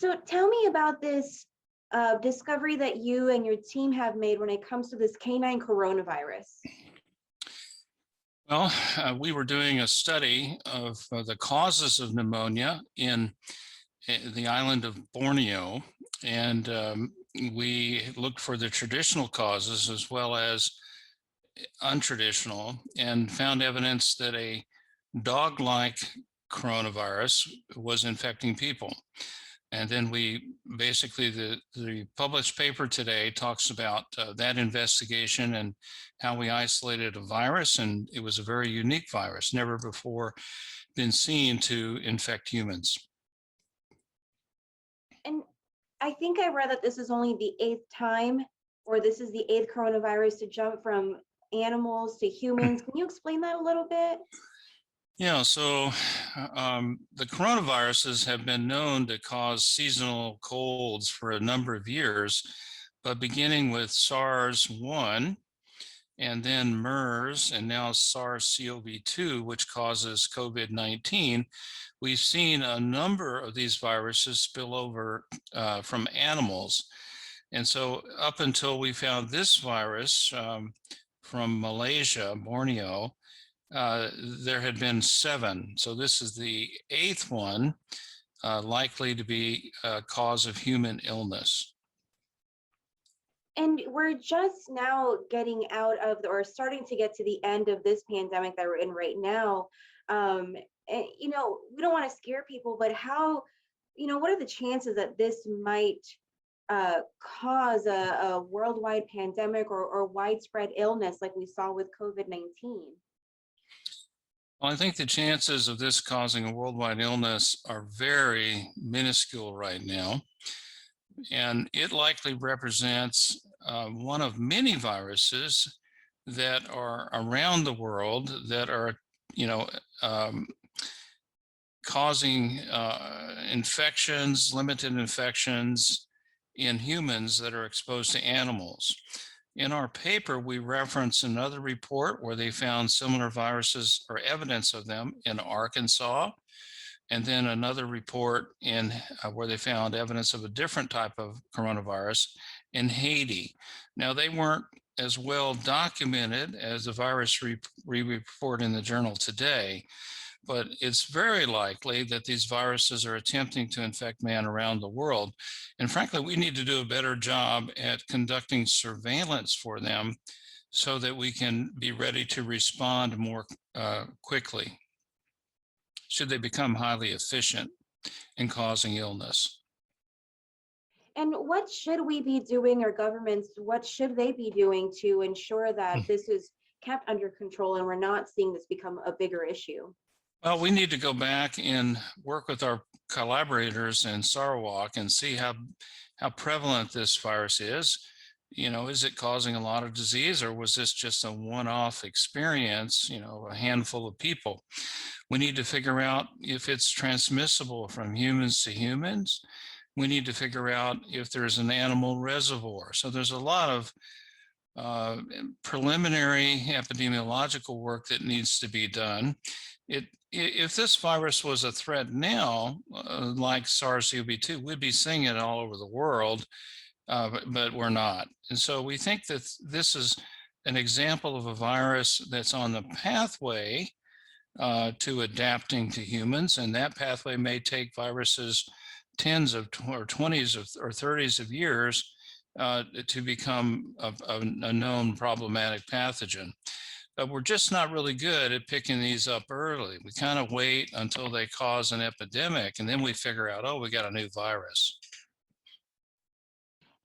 So tell me about this discovery that you and your team have made when it comes to this canine coronavirus. Well, we were doing a study of the causes of pneumonia in the island of Borneo, and we looked for the traditional causes as well as untraditional, and found evidence that a dog-like coronavirus was infecting people. And then we basically, the published paper today talks about that investigation and how we isolated a virus, and it was a very unique virus, never before been seen to infect humans. And I think I read that this is only the eighth time, or this is the eighth coronavirus to jump from animals to humans. Can you explain that a little bit? Yeah, so the coronaviruses have been known to cause seasonal colds for a number of years, but beginning with SARS-1 and then MERS and now SARS-CoV-2, which causes COVID-19, we've seen a number of these viruses spill over from animals. And so up until we found this virus from Malaysia, Borneo, there had been 7. So this is the 8th one, likely to be a cause of human illness. And we're just now getting out of or starting to get to the end of this pandemic that we're in right now. And, we don't want to scare people, but what are the chances that this might cause a worldwide pandemic or widespread illness like we saw with COVID-19? Well, I think the chances of this causing a worldwide illness are very minuscule right now. And it likely represents one of many viruses that are around the world that are, causing infections, limited infections in humans that are exposed to animals. In our paper, we reference another report where they found similar viruses or evidence of them in Arkansas, and then another report in where they found evidence of a different type of coronavirus in Haiti. Now, they weren't as well documented as the virus we report in the journal today, but it's very likely that these viruses are attempting to infect man around the world. And frankly, we need to do a better job at conducting surveillance for them so that we can be ready to respond more quickly should they become highly efficient in causing illness. And what should we be doing, or governments, what should they be doing to ensure that this is kept under control and we're not seeing this become a bigger issue? Well, we need to go back and work with our collaborators in Sarawak and see how prevalent this virus is. Is it causing a lot of disease, or was this just a one-off experience, a handful of people? We need to figure out if it's transmissible from humans to humans. We need to figure out if there's an animal reservoir. So there's a lot of preliminary epidemiological work that needs to be done. If this virus was a threat now, like SARS-CoV-2, we'd be seeing it all over the world, but we're not. And so we think that this is an example of a virus that's on the pathway to adapting to humans, and that pathway may take viruses tens of or 20s or 30s of years to become a known problematic pathogen. But we're just not really good at picking these up early. We kind of wait until they cause an epidemic, and then we figure out, oh, we got a new virus.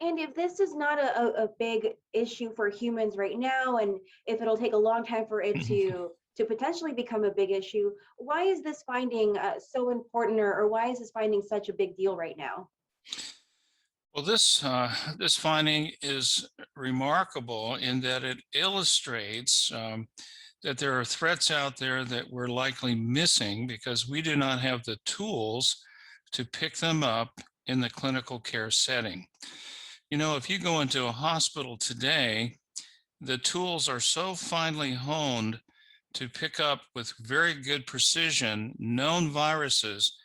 And if this is not a big issue for humans right now, and if it'll take a long time for it to potentially become a big issue, why is this finding so important, or why is this finding such a big deal right now? Well, this finding is remarkable in that it illustrates that there are threats out there that we're likely missing because we do not have the tools to pick them up in the clinical care setting. If you go into a hospital today, the tools are so finely honed to pick up with very good precision known viruses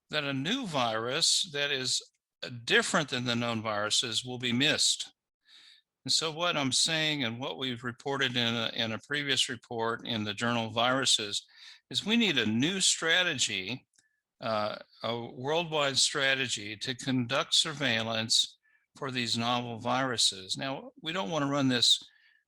that a new virus that is different than the known viruses will be missed. And so what I'm saying and what we've reported in a previous report in the journal Viruses is we need a new strategy, a worldwide strategy to conduct surveillance for these novel viruses. Now, we don't want to run this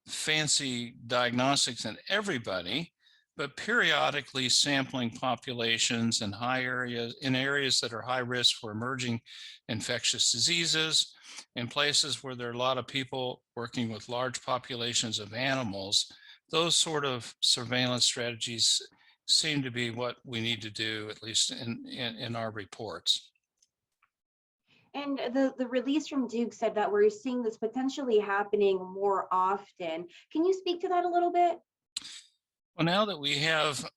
fancy diagnostics in everybody, but periodically sampling populations in areas that are high risk for emerging infectious diseases, in places where there are a lot of people working with large populations of animals. Those sort of surveillance strategies seem to be what we need to do, at least in our reports. And the release from Duke said that we're seeing this potentially happening more often. Can you speak to that a little bit? Well, now that we have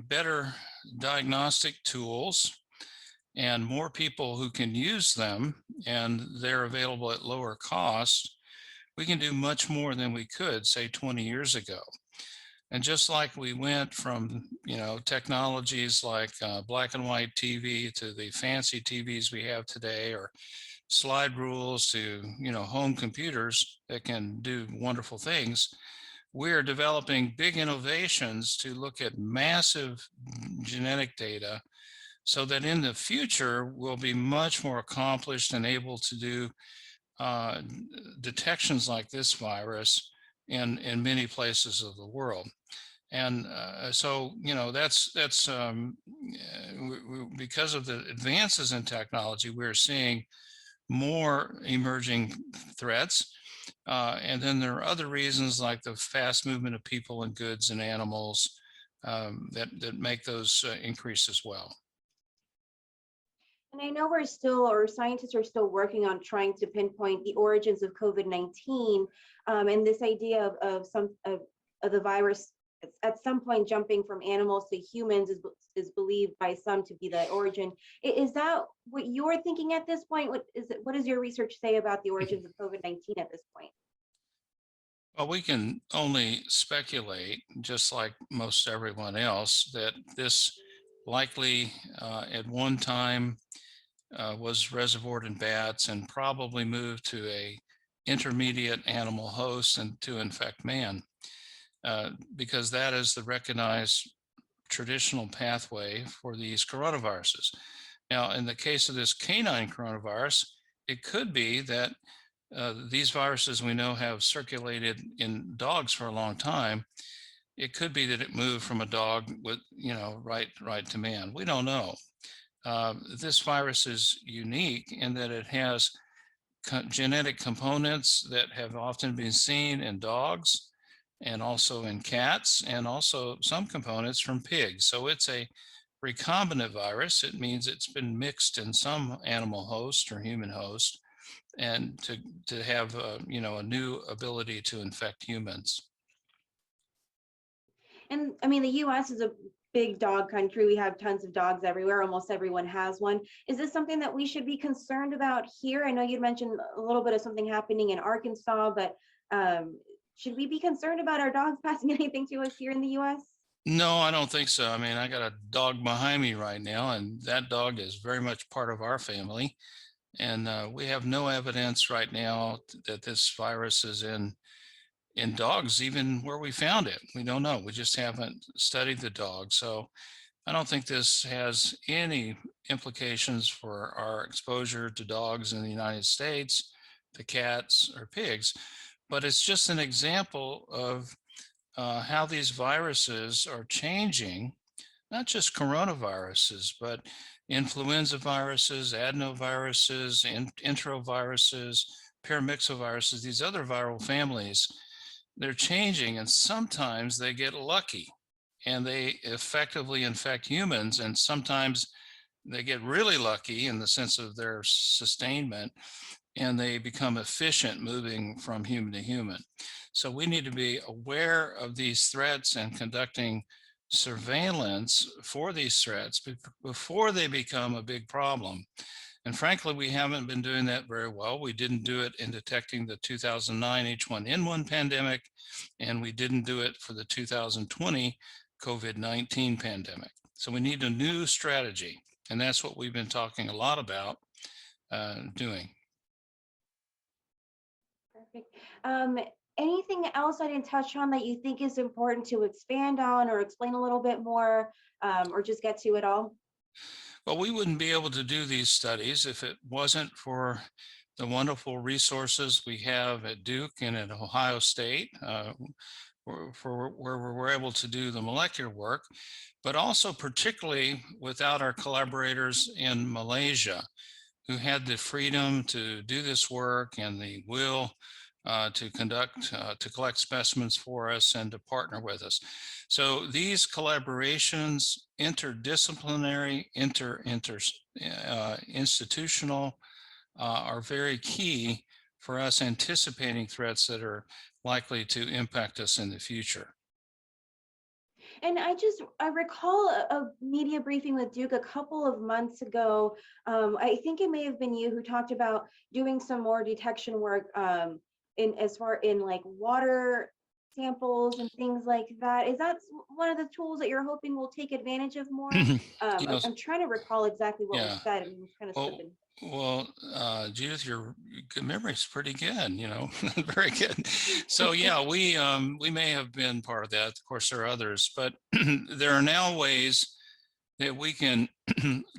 better diagnostic tools and more people who can use them, and they're available at lower cost, we can do much more than we could, say, 20 years ago. And just like we went from, technologies like black and white TV to the fancy TVs we have today, or slide rules to, home computers that can do wonderful things, we are developing big innovations to look at massive genetic data so that in the future we'll be much more accomplished and able to do uh, detections like this virus in many places of the world. And so, because of the advances in technology, we're seeing more emerging threats. And then there are other reasons like the fast movement of people and goods and animals that make those increase as well. And I know we're still, or scientists are still working on trying to pinpoint the origins of COVID-19, and this idea of the virus at some point jumping from animals to humans is believed by some to be the origin. Is that what you're thinking at this point? What does your research say about the origins of COVID-19 at this point? Well, we can only speculate, just like most everyone else, that this likely at one time was reservoired in bats and probably moved to a intermediate animal host and to infect man, because that is the recognized traditional pathway for these coronaviruses. Now, in the case of this canine coronavirus, it could be that these viruses we know have circulated in dogs for a long time. It could be that it moved from a dog with, right to man. We don't know. This virus is unique in that it has genetic components that have often been seen in dogs and also in cats, and also some components from pigs. So it's a recombinant virus. It means it's been mixed in some animal host or human host, and to have a new ability to infect humans. And I mean, the US is a big dog country. We have tons of dogs everywhere. Almost everyone has one. Is this something that we should be concerned about here? I know you'd mentioned a little bit of something happening in Arkansas, but should we be concerned about our dogs passing anything to us here in the US? No, I don't think so. I mean, I got a dog behind me right now, and that dog is very much part of our family. And we have no evidence right now that this virus is in dogs, even where we found it. We don't know. We just haven't studied the dog. So I don't think this has any implications for our exposure to dogs in the United States, to cats or pigs. But it's just an example of how these viruses are changing, not just coronaviruses, but influenza viruses, adenoviruses, enteroviruses, paramyxoviruses, these other viral families. They're changing, and sometimes they get lucky and they effectively infect humans, and sometimes they get really lucky in the sense of their sustainment, and they become efficient moving from human to human. So we need to be aware of these threats and conducting surveillance for these threats before they become a big problem. And frankly, we haven't been doing that very well. We didn't do it in detecting the 2009 H1N1 pandemic, and we didn't do it for the 2020 COVID-19 pandemic. So we need a new strategy, and that's what we've been talking a lot about. doing. Perfect. Um, Anything else I didn't touch on that you think is important to expand on or explain a little bit more, or just get to it all? Well, we wouldn't be able to do these studies if it wasn't for the wonderful resources we have at Duke and at Ohio State, for where we're able to do the molecular work, but also particularly without our collaborators in Malaysia, who had the freedom to do this work and the will to collect specimens for us and to partner with us. So these collaborations, interdisciplinary, institutional, are very key for us anticipating threats that are likely to impact us in the future. And I recall a media briefing with Duke a couple of months ago. I think it may have been you who talked about doing some more detection work, in as far in like water samples and things like that. Is that one of the tools that you're hoping will take advantage of more? You know, I'm trying to recall exactly what was yeah. said and was kind of Well, slipping. Judith, your good memory is pretty good, very good. So yeah, we may have been part of that. Of course, there are others, but there are now ways that we can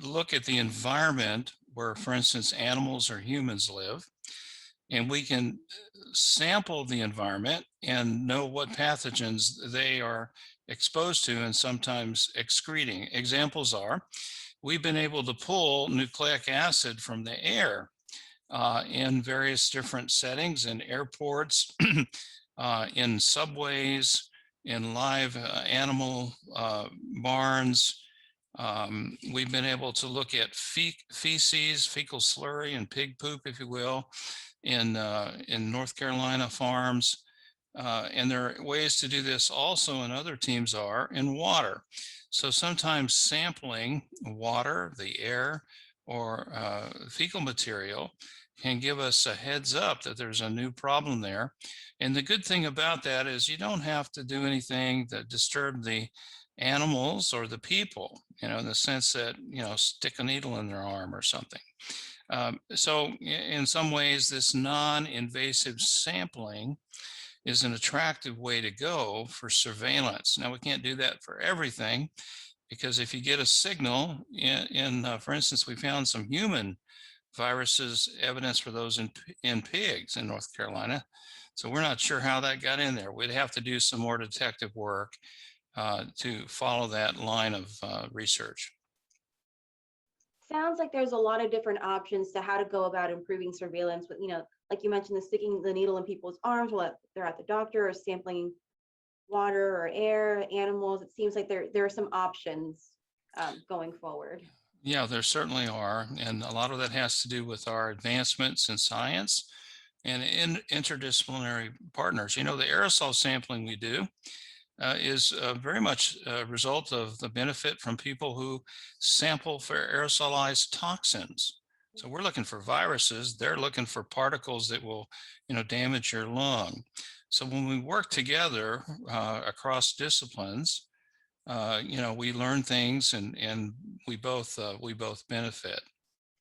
look at the environment where, for instance, animals or humans live, and we can sample the environment and know what pathogens they are exposed to and sometimes excreting. Examples are, we've been able to pull nucleic acid from the air in various different settings, in airports, in subways, in live animal barns. We've been able to look at feces, fecal slurry, and pig poop, if you will, in North Carolina farms. And there are ways to do this also, and other teams are in water. So sometimes sampling water, the air, or fecal material can give us a heads up that there's a new problem there. And the good thing about that is you don't have to do anything that disturb the animals or the people, in the sense that, stick a needle in their arm or something. So in some ways, this non-invasive sampling is an attractive way to go for surveillance. Now, we can't do that for everything, because if you get a signal for instance, we found some human viruses, evidence for those in pigs in North Carolina. So we're not sure how that got in there. We'd have to do some more detective work to follow that line of research. Sounds like there's a lot of different options to how to go about improving surveillance with, like you mentioned, the sticking the needle in people's arms while they're at the doctor, or sampling water or air, animals. It seems like there are some options going forward. Yeah, there certainly are. And a lot of that has to do with our advancements in science and in interdisciplinary partners. The aerosol sampling we do is very much a result of the benefit from people who sample for aerosolized toxins. So we're looking for viruses, they're looking for particles that will, damage your lung. So when we work together across disciplines, we learn things, and we both benefit.